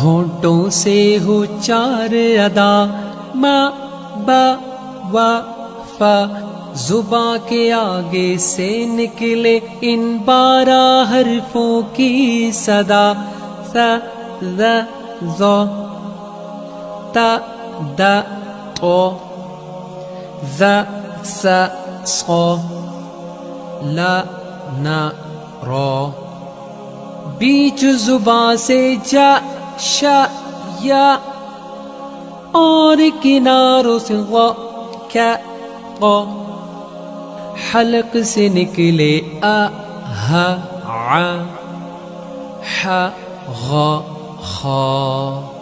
ہونٹوں سے ہو چار ادا، ما با وا فا، زباں کے آگے سے نکلے ان 12 حرفوں کی صدا، سا ذ ظ تا دا قو، ذ س ص، لا نا را، بیچ زباں سے جا شا یا، اور کناروں سے غ کا قا، حلق سے نکلے ا ہ ع ح غ خا۔